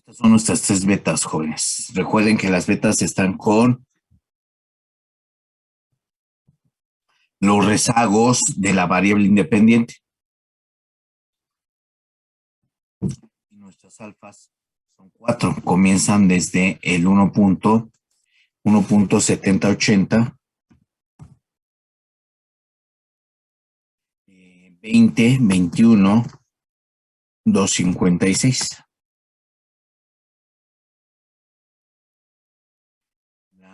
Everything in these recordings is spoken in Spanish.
Estas son nuestras tres betas, jóvenes. Recuerden que las betas están con los rezagos de la variable independiente. Y nuestras alfas son 4. Comienzan desde el 1.7080, 20, 21, 256.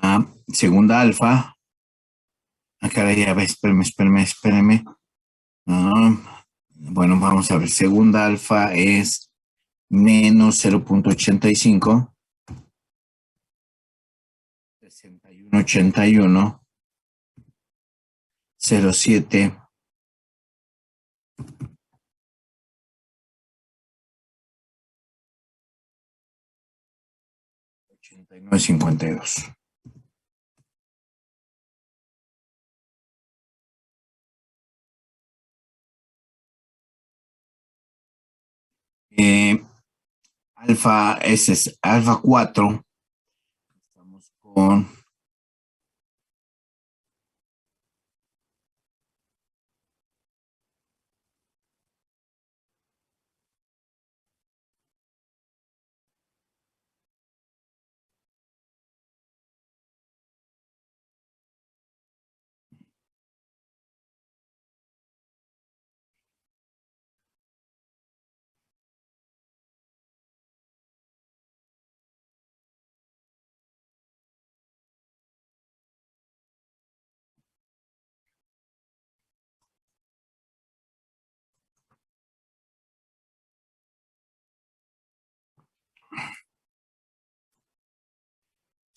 La segunda alfa, caray, a ver, espérame. Bueno, vamos a ver, segunda alfa es menos 0.85, 6181, 07, 8952. Alfa, ese es alfa 4. Estamos con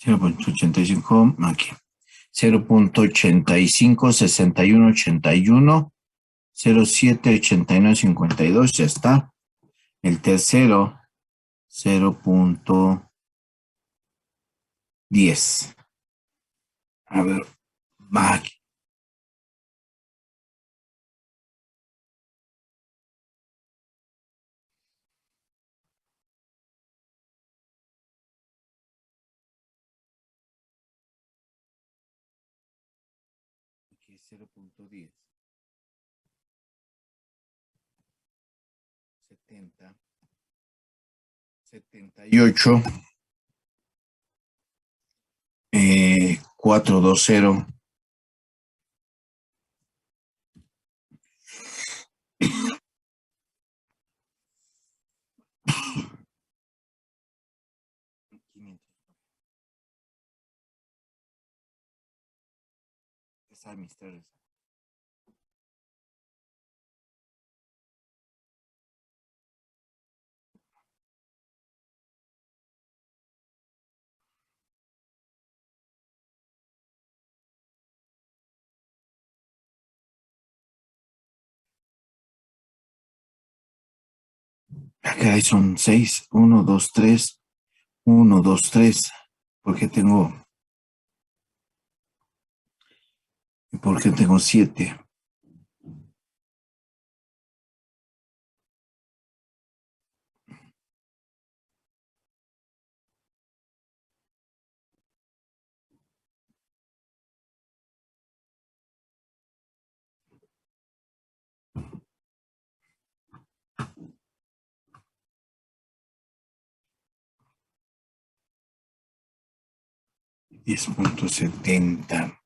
0.85 aquí. 0.85, 61, 81, 07, 89, 52, ya está. El tercero, 0.10. A ver, va aquí. Aquí 0.10. 70, 78, 420. Esa misterio. Acá son 6, 1, 2, 3, 1, 2, 3. ¿Por qué tengo 7? Diez punto 70.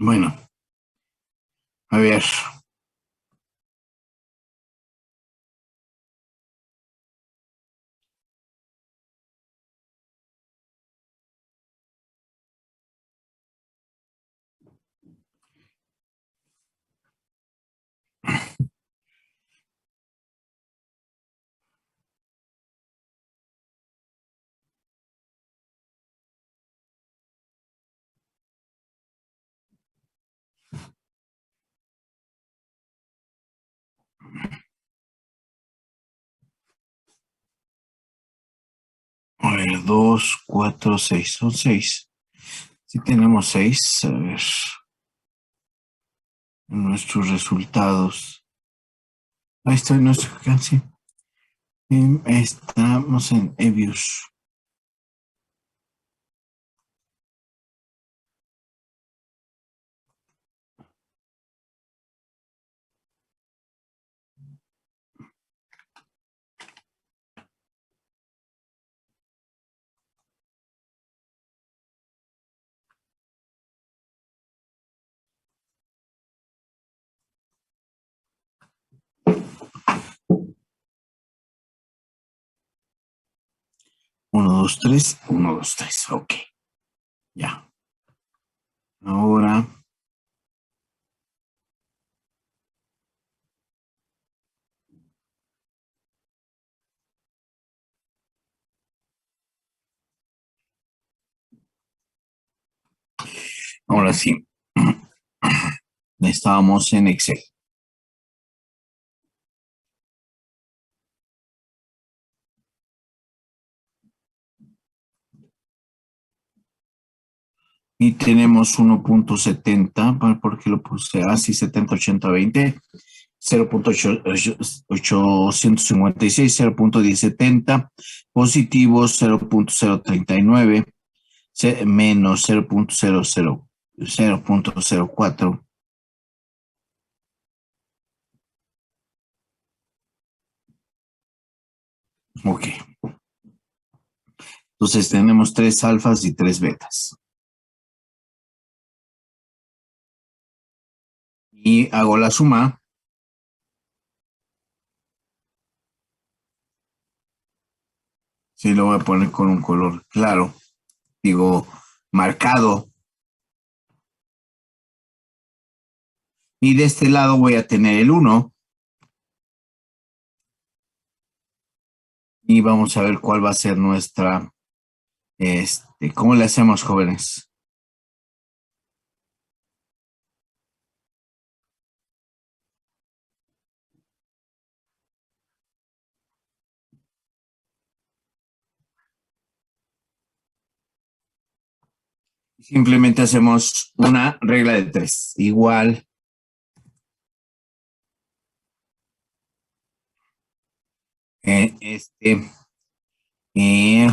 Bueno, a ver. A ver, 2, 4, 6. Son 6. Si tenemos 6, a ver, nuestros resultados. Ahí está nuestro alcance. Estamos en EBIUS. Uno, dos, tres. Uno, dos, tres. Ok. Ya. Ahora. Ahora sí. Estábamos en Excel. Y tenemos 1.70, porque lo puse así, 70, 80, 20. 0.856, 0.1070, positivos 0.039, menos 0.04. Ok. Entonces tenemos 3 alfas y 3 betas. Y hago la suma. Sí, lo voy a poner con un color claro. Digo, marcado. Y de este lado voy a tener el 1. y vamos a ver cuál va a ser nuestra, ¿cómo le hacemos, jóvenes? Simplemente hacemos una regla de tres, igual, eh, este, eh,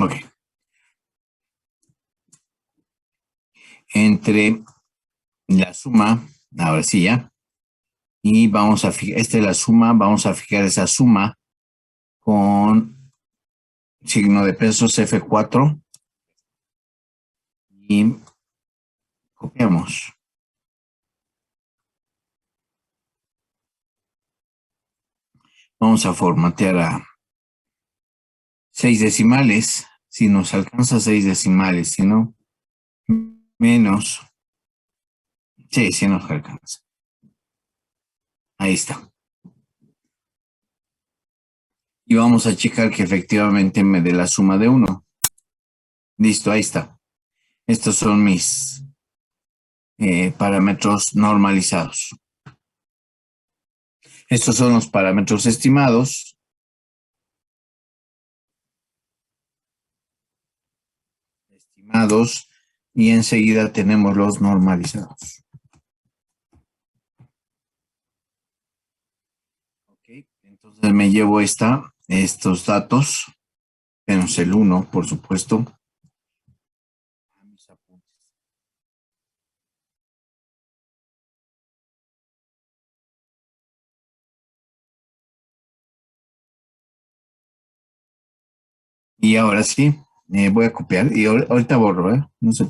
ok, entre la suma, ahora sí ya, y vamos a fijar, esta es la suma, vamos a fijar esa suma con signo de pesos F4 y copiamos. Vamos a formatear a 6 decimales, si nos alcanza 6 decimales, si no, menos, sí, si nos alcanza. Ahí está. Y vamos a checar que efectivamente me dé la suma de 1. Listo, ahí está. Estos son mis parámetros normalizados. Estos son los parámetros estimados. Y enseguida tenemos los normalizados. Ok, entonces me llevo estos datos, menos el 1, por supuesto, a mis apuntes. Y ahora sí, voy a copiar y ahorita borro, ¿eh? No sé.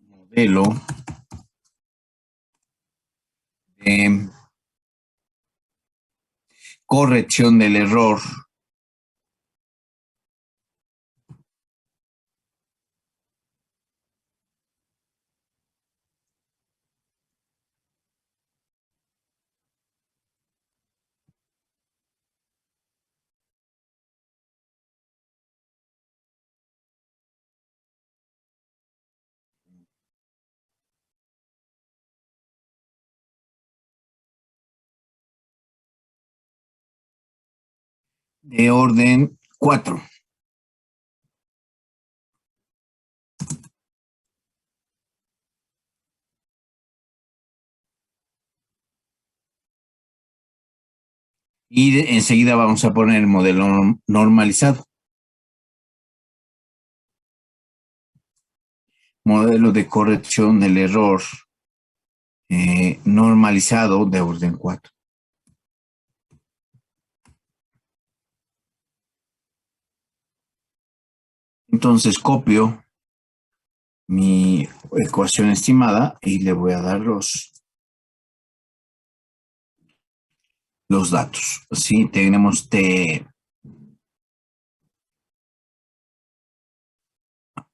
Modelo de corrección del error de orden 4. Y enseguida vamos a poner el modelo normalizado. Modelo de corrección del error normalizado de orden 4. Entonces copio mi ecuación estimada y le voy a dar los datos. Sí, tenemos T. A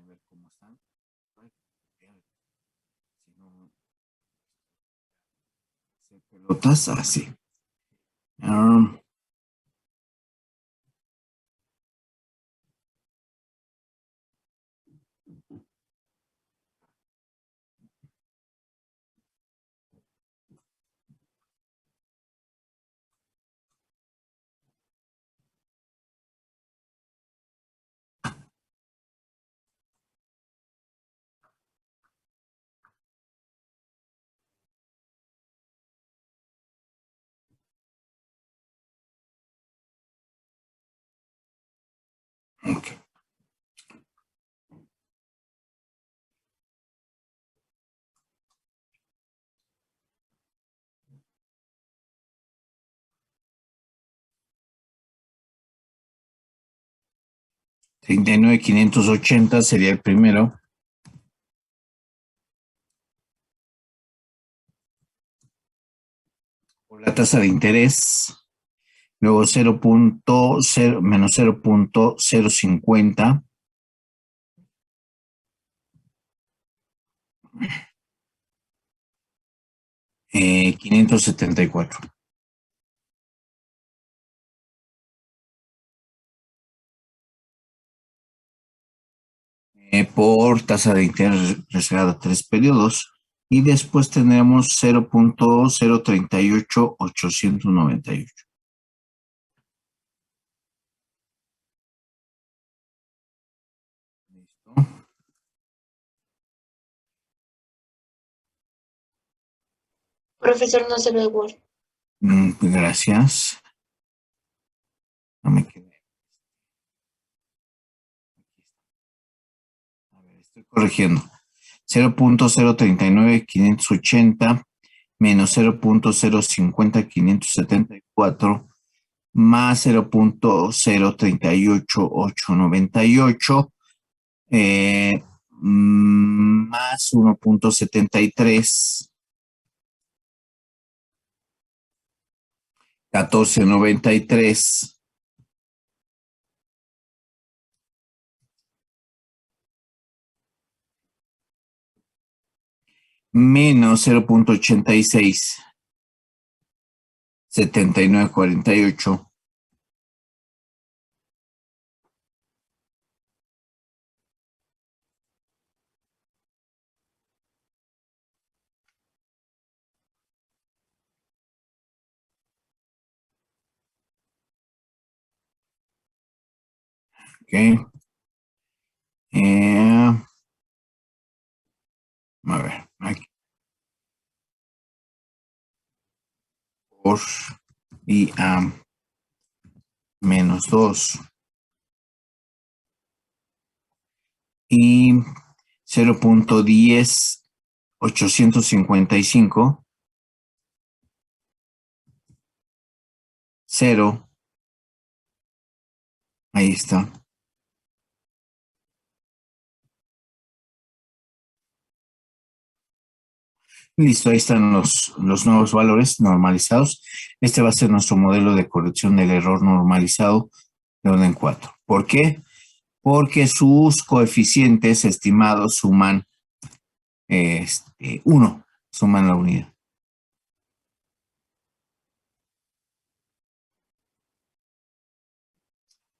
ver cómo están. Pelotas así. 39,580 sería el primero. Por la tasa de interés. Luego 0.0 menos 0.050. Eh, 574. Por tasa de interés rezagada a 3 periodos. Y después tendremos 0.038898. ¿Listo? Profesor, no se ve Word. Pues gracias. No me quedé. A ver, estoy corrigiendo. 0.039580 menos 0.050574 más 0.038898 más 1.73 1493 menos 0.86 7948. Ok. A ver, aquí por y a menos 2 y 0.10855 0. Ahí está. Listo, ahí están los nuevos valores normalizados. Este va a ser nuestro modelo de corrección del error normalizado de orden 4. ¿Por qué? Porque sus coeficientes estimados suman 1, suman la unidad.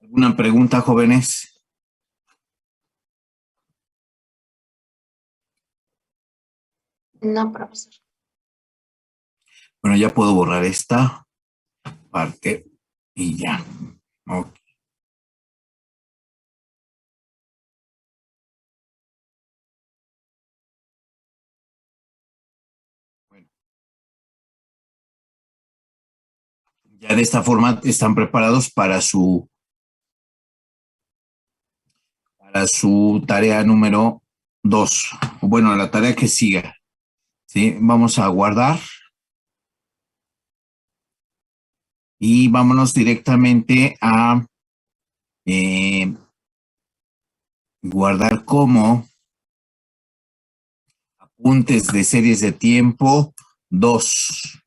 ¿Alguna pregunta, jóvenes? No, profesor. Bueno, ya puedo borrar esta parte y ya. Ok. Bueno, ya de esta forma están preparados para su tarea número 2. Bueno, la tarea que siga. ¿Sí? Vamos a guardar y vámonos directamente a guardar como apuntes de series de tiempo 2.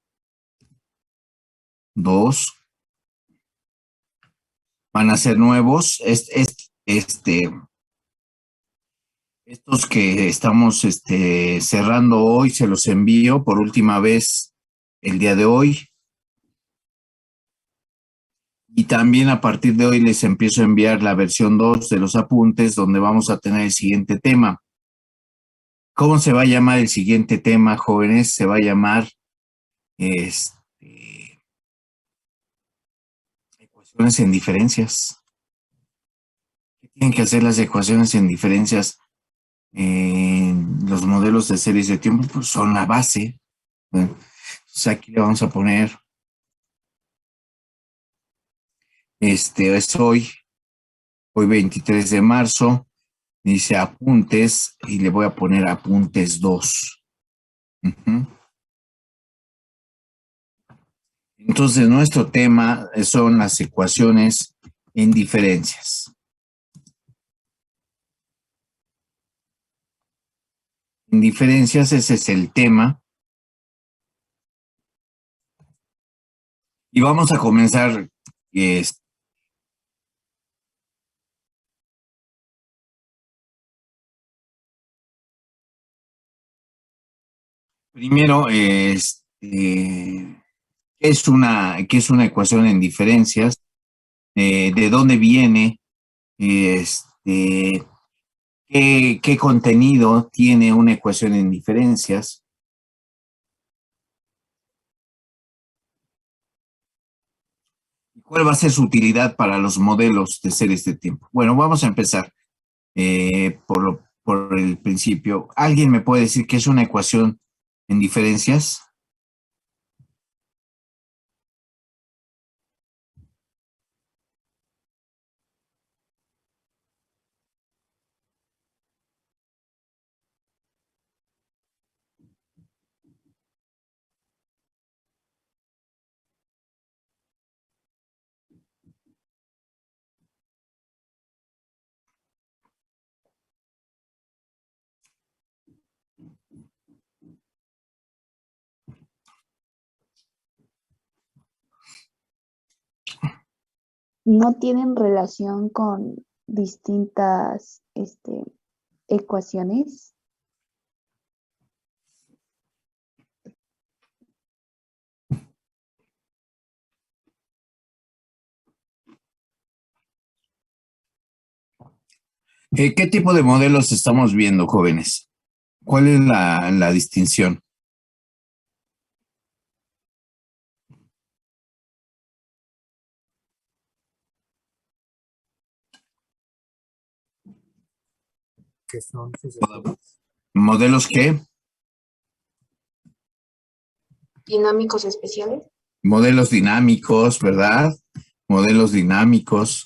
2 van a ser nuevos. Estos que estamos cerrando hoy, se los envío por última vez el día de hoy. Y también a partir de hoy les empiezo a enviar la versión 2 de los apuntes donde vamos a tener el siguiente tema. ¿Cómo se va a llamar el siguiente tema, jóvenes? Se va a llamar ecuaciones en diferencias. ¿Qué tienen que hacer las ecuaciones en diferencias? Los modelos de series de tiempo pues, son la base. Entonces aquí le vamos a poner, es hoy 23 de marzo, dice apuntes y le voy a poner apuntes 2. Entonces nuestro tema son las ecuaciones en diferencias. en diferencias, ese es el tema. Y vamos a comenzar. Primero, ¿qué es una ecuación en diferencias? ¿De dónde viene? ¿Qué contenido tiene una ecuación en diferencias? ¿Cuál va a ser su utilidad para los modelos de series de tiempo? Bueno, vamos a empezar por el principio. ¿Alguien me puede decir qué es una ecuación en diferencias? No tienen relación con distintas ecuaciones. ¿Qué tipo de modelos estamos viendo, jóvenes? ¿Cuál es la distinción? Que son sucesivos. ¿Modelos qué? Dinámicos especiales. Modelos dinámicos, ¿verdad? Modelos dinámicos.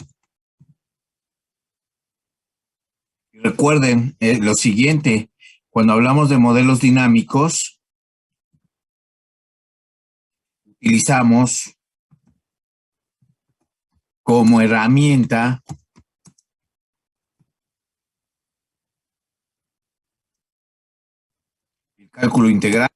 Recuerden lo siguiente, cuando hablamos de modelos dinámicos, utilizamos como herramienta el cálculo integral.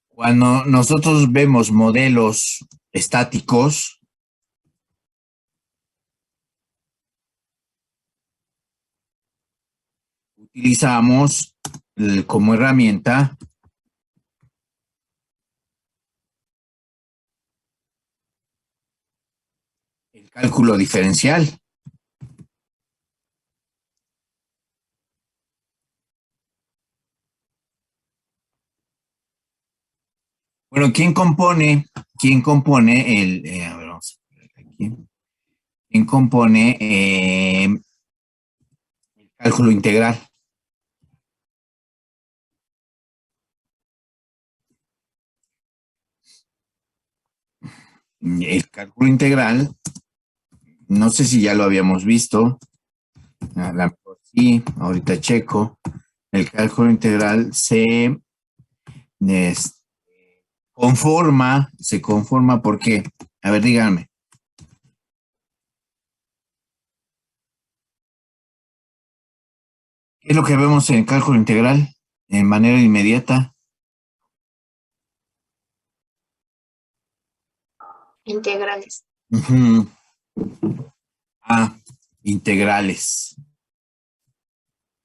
Cuando nosotros vemos modelos estáticos, utilizamos como herramienta el cálculo diferencial. Bueno, ¿quién compone el, a ver, vamos a ver aquí. ¿Quién compone el cálculo integral? El cálculo integral, no sé si ya lo habíamos visto, a la mejor sí, ahorita checo. El cálculo integral se conforma, ¿por qué? A ver, díganme. ¿Qué es lo que vemos en cálculo integral en manera inmediata? Integrales. Integrales.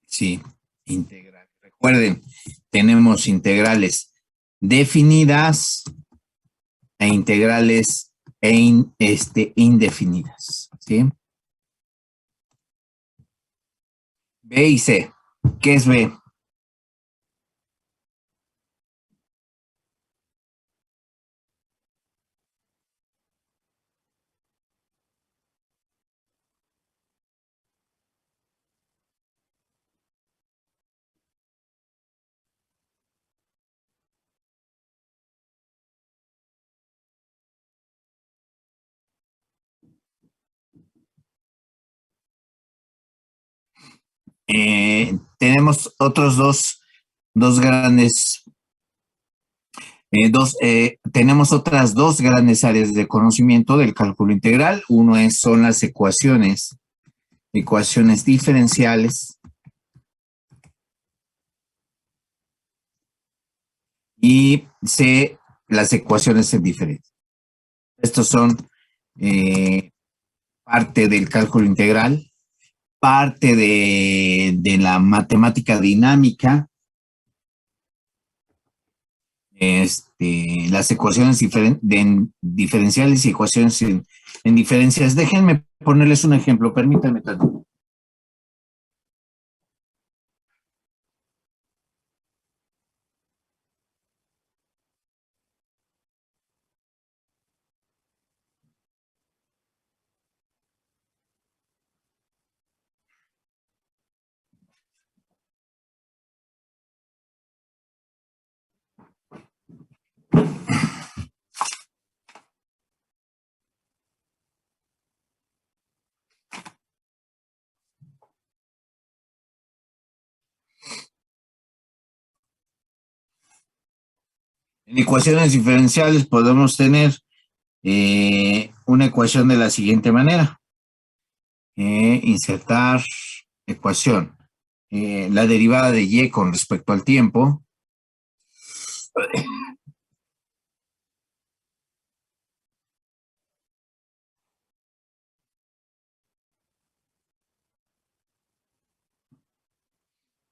Sí, integrales. Recuerden, tenemos integrales definidas e integrales indefinidas. ¿Sí? B y C. ¿Qué es B? Tenemos otros dos grandes, tenemos otras dos grandes áreas de conocimiento del cálculo integral. Uno son las ecuaciones ecuaciones diferenciales y C, las ecuaciones en diferencia. Estos son parte del cálculo integral, parte de la matemática dinámica, las ecuaciones diferenciales y ecuaciones en diferencias. Déjenme ponerles un ejemplo, permítanme tanto. En ecuaciones diferenciales podemos tener una ecuación de la siguiente manera. Insertar ecuación. La derivada de y con respecto al tiempo.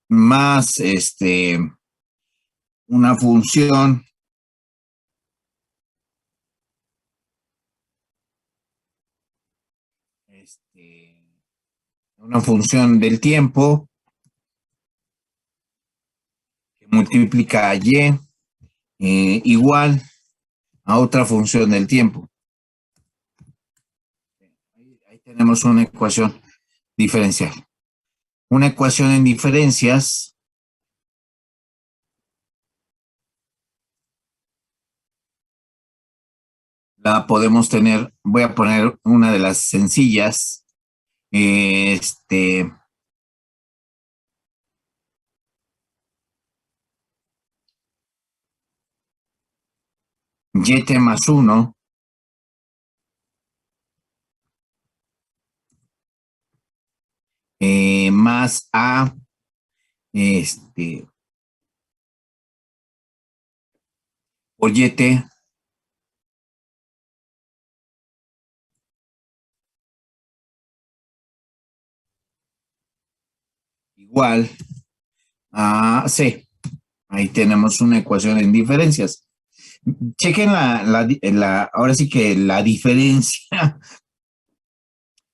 Más una función del tiempo que multiplica a y igual a otra función del tiempo. Ahí tenemos una ecuación diferencial. Una ecuación en diferencias la podemos tener, voy a poner una de las sencillas, y más 1 más a por y igual a c. Ahí tenemos una ecuación en diferencias. Chequen ahora sí que la diferencia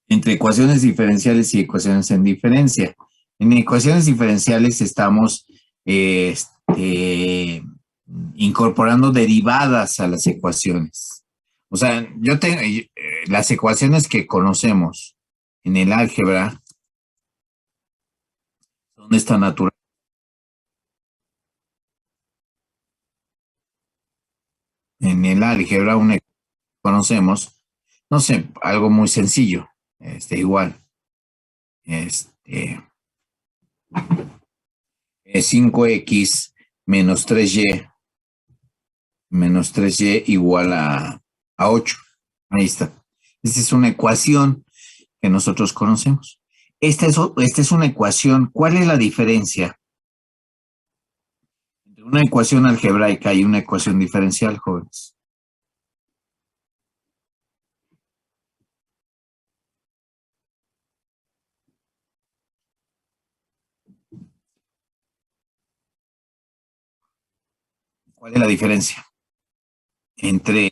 entre ecuaciones diferenciales y ecuaciones en diferencia. En ecuaciones diferenciales estamos incorporando derivadas a las ecuaciones. O sea, yo tengo las ecuaciones que conocemos en el álgebra son esta naturaleza. En el álgebra una conocemos, no sé, algo muy sencillo, igual, 5x menos 3y igual a 8. Ahí está. Esta es una ecuación que nosotros conocemos. Esta es una ecuación. ¿Cuál es la diferencia entre una ecuación algebraica y una ecuación diferencial, jóvenes? ¿Cuál es la diferencia entre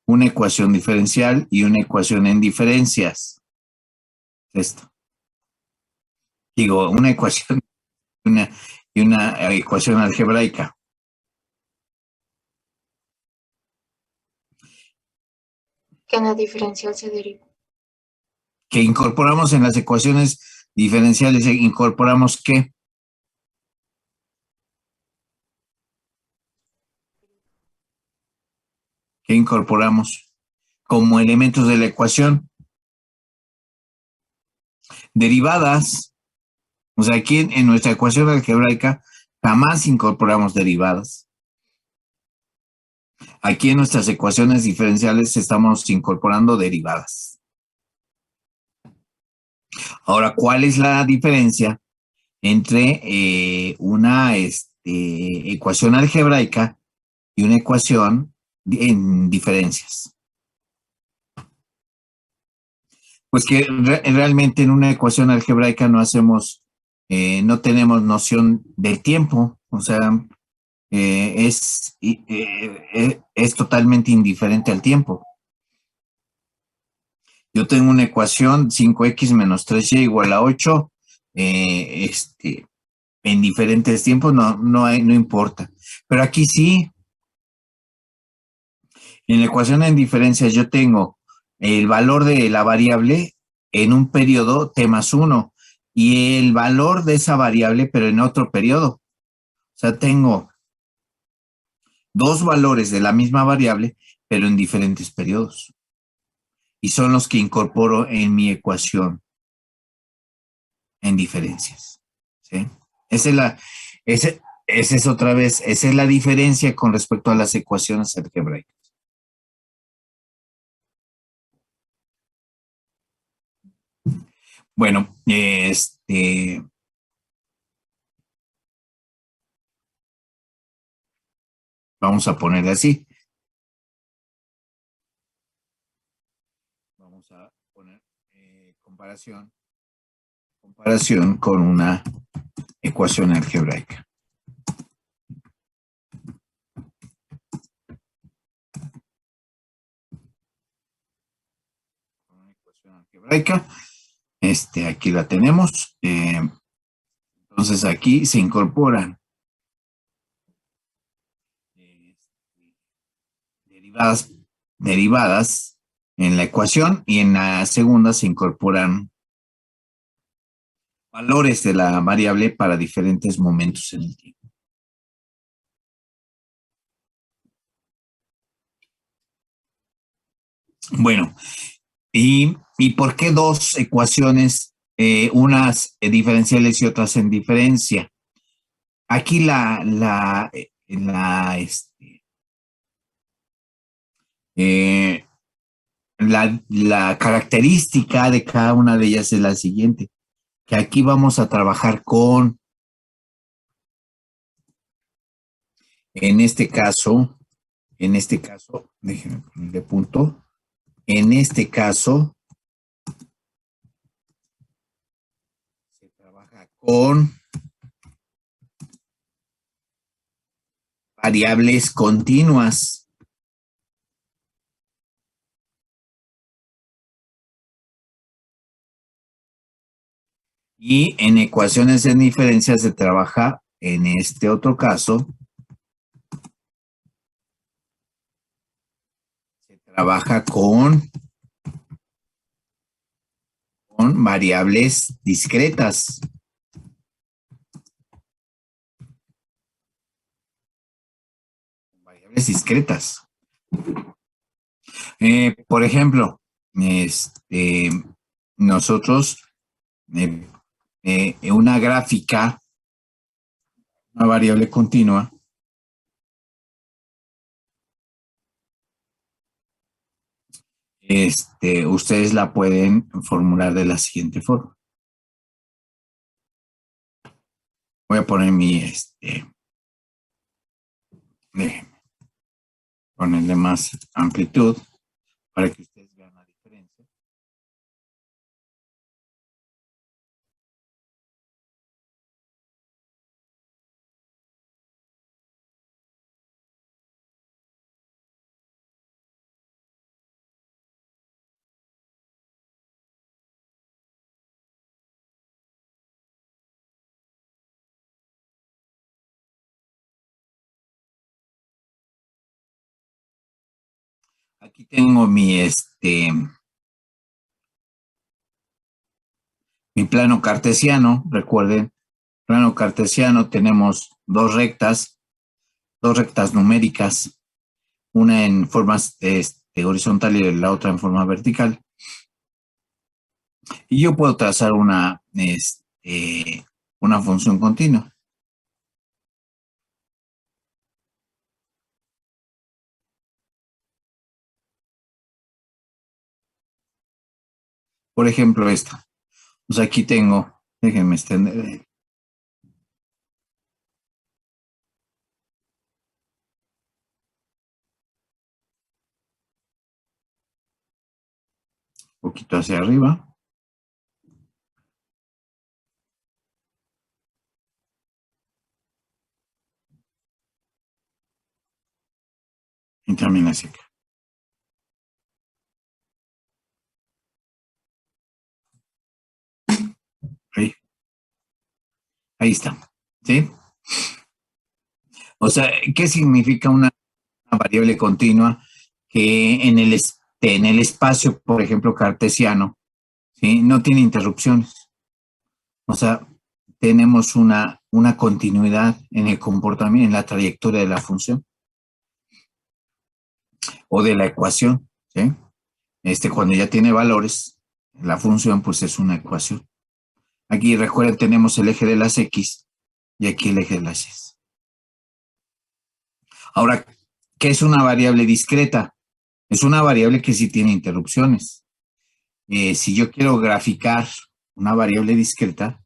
una ecuación diferencial y una ecuación en diferencias? Esto. Digo, una ecuación y una ecuación algebraica. Que en la diferencial se deriva. Que incorporamos en las ecuaciones diferenciales, ¿incorporamos qué? ¿Qué incorporamos como elementos de la ecuación? Derivadas. O sea, aquí en nuestra ecuación algebraica jamás incorporamos derivadas. Aquí en nuestras ecuaciones diferenciales estamos incorporando derivadas. Ahora, ¿cuál es la diferencia entre una ecuación algebraica y una ecuación en diferencias? Pues que realmente en una ecuación algebraica no tenemos noción del tiempo, o sea, es totalmente indiferente al tiempo. Yo tengo una ecuación 5x menos 3y igual a 8, en diferentes tiempos no importa. Pero aquí sí, en la ecuación en diferencias yo tengo el valor de la variable en un periodo t más 1 y el valor de esa variable pero en otro periodo. O sea, tengo dos valores de la misma variable pero en diferentes periodos. Y son los que incorporo en mi ecuación en diferencias. ¿Sí? Esa es la, esa es otra vez, esa es la diferencia con respecto a las ecuaciones algebraicas. Bueno, vamos a ponerle así. Vamos a poner comparación con una ecuación algebraica. Una ecuación algebraica. Aquí la tenemos. Entonces aquí se incorporan derivadas en la ecuación y en la segunda se incorporan valores de la variable para diferentes momentos en el tiempo. Bueno, ¿y por qué dos ecuaciones, unas diferenciales y otras en diferencia? Aquí la característica de cada una de ellas es la siguiente, que aquí vamos a trabajar con, en este caso, déjenme ponerle punto, en este caso, se trabaja con variables continuas. Y en ecuaciones de diferencia se trabaja, en este otro caso, se trabaja con variables discretas. Variables discretas. Por ejemplo, nosotros, una gráfica, una variable continua, ustedes la pueden formular de la siguiente forma. Voy a poner déjenme ponerle más amplitud para que ustedes vean la diferencia. Aquí tengo mi plano cartesiano. Recuerden, plano cartesiano tenemos dos rectas numéricas, una en forma horizontal y la otra en forma vertical. Y yo puedo trazar una función continua. Por ejemplo, esta. Pues aquí tengo, déjenme extender. Un poquito hacia arriba. Y también hacia acá. Ahí. Ahí está. ¿Sí? O sea, ¿qué significa una variable continua? Que en el espacio, por ejemplo, cartesiano, ¿sí? No tiene interrupciones. O sea, tenemos una continuidad en el comportamiento, en la trayectoria de la función o de la ecuación, ¿sí? Cuando ya tiene valores, la función pues es una ecuación. Aquí recuerden, tenemos el eje de las X y aquí el eje de las Y. Ahora, ¿qué es una variable discreta? Es una variable que sí tiene interrupciones. Si yo quiero graficar una variable discreta,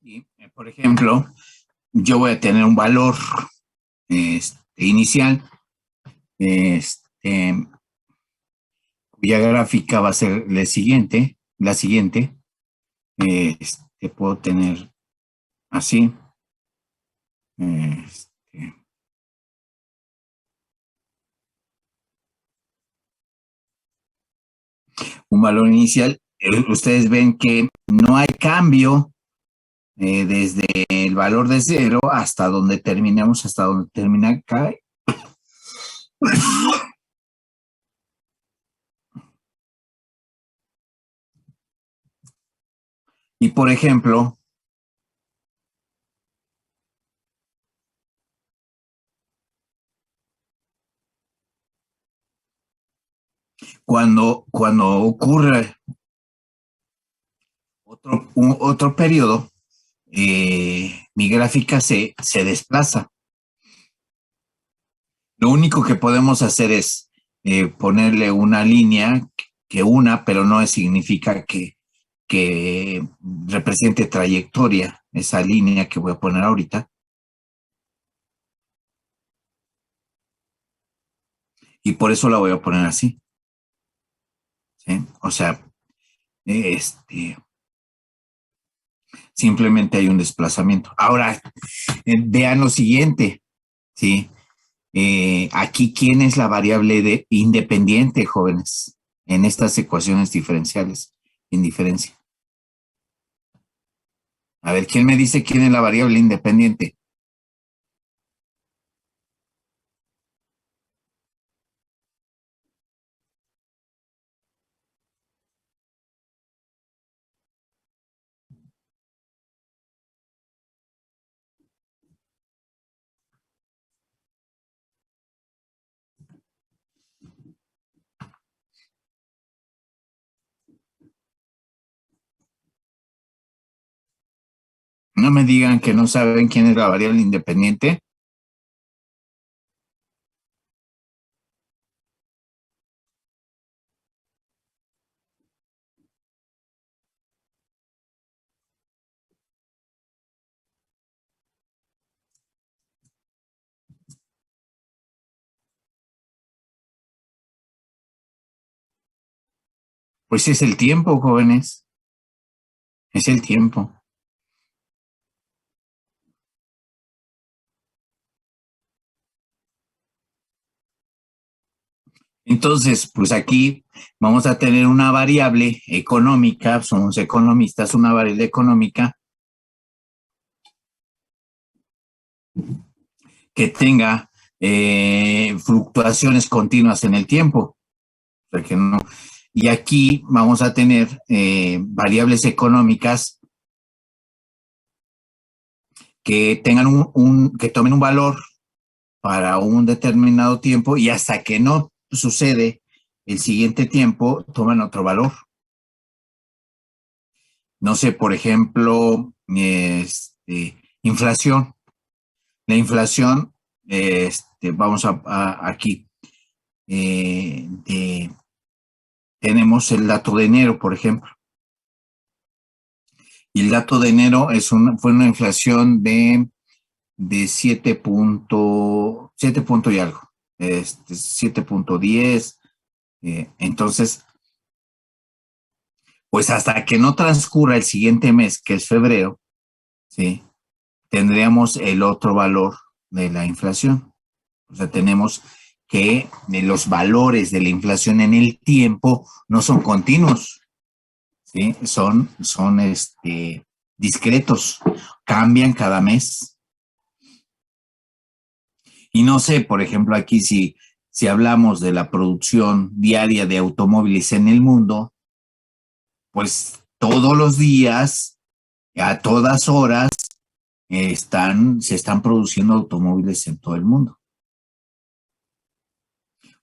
y, por ejemplo, yo voy a tener un valor inicial, cuya gráfica va a ser la siguiente, puedo tener así, este, un valor inicial. Ustedes ven que no hay cambio desde el valor de 0 hasta donde terminamos, hasta donde termina acá. Y por ejemplo, cuando ocurre otro periodo, mi gráfica se desplaza. Lo único que podemos hacer es ponerle una línea pero no significa que represente trayectoria, esa línea que voy a poner ahorita. Y por eso la voy a poner así. ¿Sí? O sea, simplemente hay un desplazamiento. Ahora, vean lo siguiente, ¿sí? Aquí, ¿quién es la variable independiente, jóvenes? En estas ecuaciones diferenciales, en diferencia. A ver, ¿quién me dice quién es la variable independiente? No me digan que no saben quién es la variable independiente. Pues es el tiempo, jóvenes. Es el tiempo. Entonces, pues aquí vamos a tener una variable económica, somos economistas, una variable económica que tenga fluctuaciones continuas en el tiempo. O sea que no. Y aquí vamos a tener variables económicas que tengan que tomen un valor para un determinado tiempo y hasta que no sucede el siguiente tiempo, toman otro valor. No sé, por ejemplo, inflación. La inflación, vamos aquí, tenemos el dato de enero, por ejemplo. Y el dato de enero fue una inflación de 7 punto y algo, 7.10. Entonces, pues hasta que no transcurra el siguiente mes, que es febrero, ¿sí? Tendríamos el otro valor de la inflación. O sea, tenemos que los valores de la inflación en el tiempo no son continuos, ¿sí? Son discretos, cambian cada mes. Y no sé, por ejemplo, aquí si hablamos de la producción diaria de automóviles en el mundo, pues todos los días, a todas horas, se están produciendo automóviles en todo el mundo.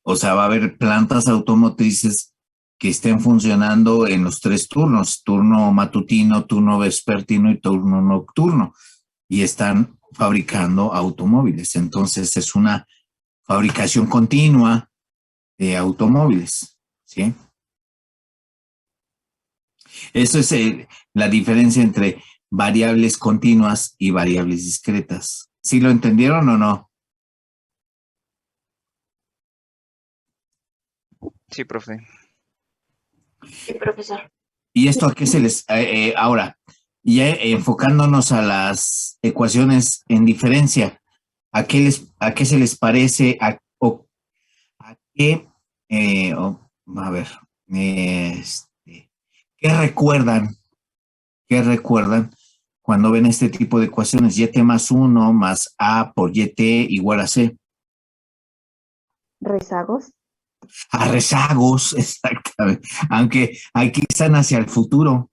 O sea, va a haber plantas automotrices que estén funcionando en los 3 turnos, turno matutino, turno vespertino y turno nocturno, y están fabricando automóviles. Entonces es una fabricación continua de automóviles, ¿sí? Eso es la diferencia entre variables continuas y variables discretas. ¿Sí lo entendieron o no? Sí, profe. Sí, profesor. ¿Y esto a qué se les... ahora, ya enfocándonos a las ecuaciones en diferencia, a qué se les parece? A qué... a ver, ¿qué recuerdan? ¿Qué recuerdan cuando ven este tipo de ecuaciones? YT más 1 más A por YT igual a C. Rezagos. A rezagos, exactamente. Aunque aquí están hacia el futuro.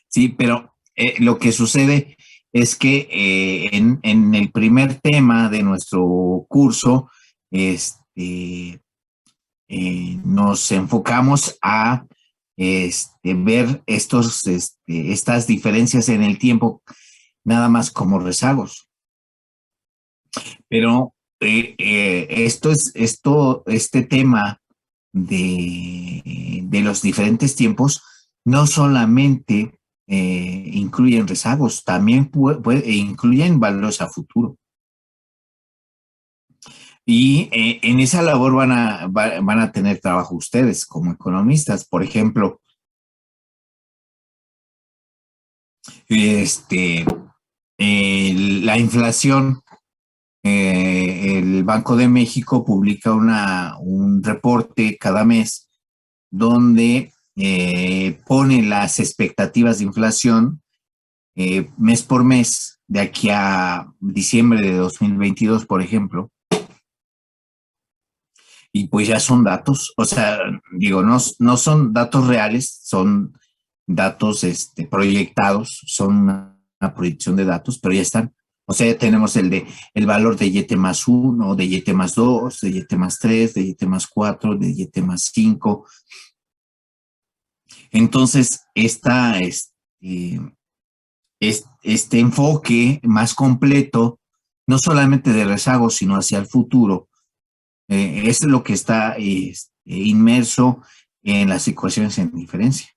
Sí, pero lo que sucede es que en el primer tema de nuestro curso, nos enfocamos a ver estas diferencias en el tiempo nada más como rezagos. Pero este tema de los diferentes tiempos no solamente incluyen rezagos, también incluyen valores a futuro. Y en esa labor van a tener trabajo ustedes como economistas. Por ejemplo, la inflación. El Banco de México publica un reporte cada mes donde pone las expectativas de inflación mes por mes, de aquí a diciembre de 2022, por ejemplo. Y pues ya son datos, o sea, digo, no son datos reales, son datos proyectados, son una proyección de datos, pero ya están. O sea, ya tenemos el valor de YT más 1, de YT más 2, de YT más 3, de YT más 4, de YT más 5. Entonces, este enfoque más completo, no solamente de rezagos, sino hacia el futuro, es lo que está inmerso en las ecuaciones en diferencia.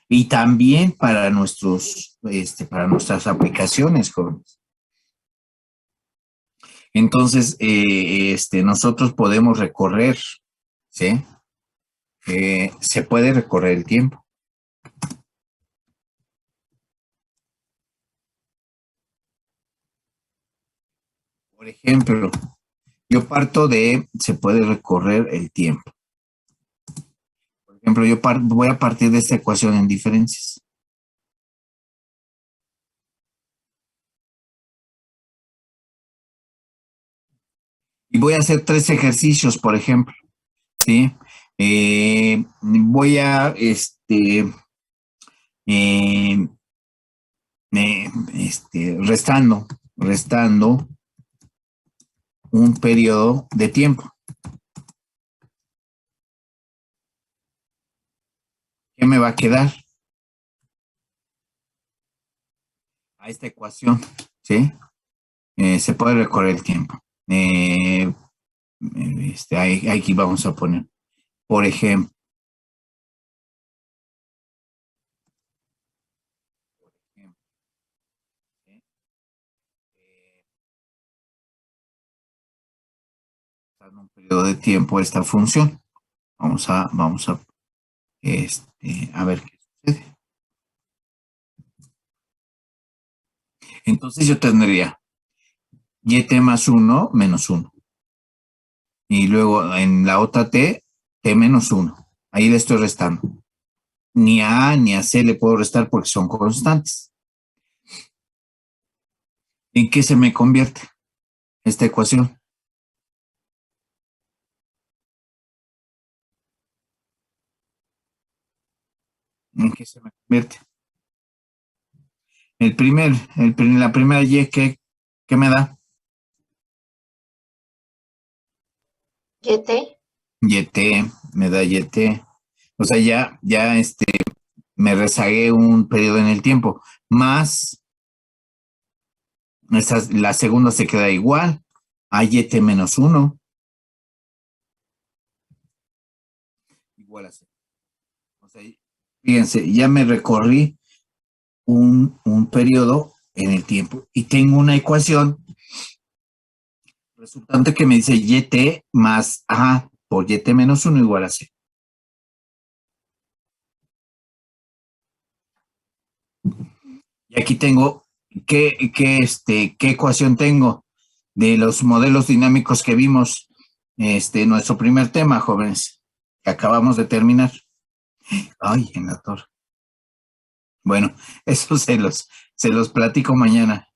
Y también para para nuestras aplicaciones, jóvenes. Entonces, nosotros podemos recorrer, ¿sí? Se puede recorrer el tiempo. Por ejemplo, Yo parto de, se puede recorrer el tiempo. Por ejemplo, yo voy a partir de esta ecuación en diferencias. Y voy a hacer 3 ejercicios, por ejemplo, ¿sí? Voy a, restando un periodo de tiempo. ¿Qué me va a quedar? A esta ecuación, ¿sí? Se puede recorrer el tiempo. Aquí vamos a poner, por ejemplo, un periodo de tiempo esta función. Vamos a ver qué sucede. Entonces yo tendría yt más 1 menos 1. Y luego en la otra t menos 1. Ahí le estoy restando. Ni a A ni a C le puedo restar porque son constantes. ¿En qué se me convierte esta ecuación? ¿En qué se me convierte? La primera y, ¿qué me da? YT. YT, me da YT. O sea, ya me rezagué un periodo en el tiempo. Más, la segunda se queda igual. A YT menos 1. Igual a 0. O sea, fíjense, ya me recorrí un periodo en el tiempo y tengo una ecuación resultante que me dice YT más A por YT menos 1 igual a 0. Y aquí tengo, ¿qué ecuación tengo? De los modelos dinámicos que vimos, nuestro primer tema, jóvenes, que acabamos de terminar. Ay, en la torre. Bueno, eso se los platico mañana,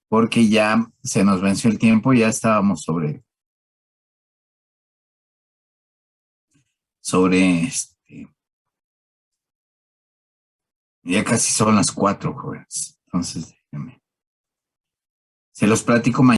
porque ya se nos venció el tiempo, ya estábamos sobre ya casi son las 4, jóvenes. Entonces, déjenme. Se los platico mañana.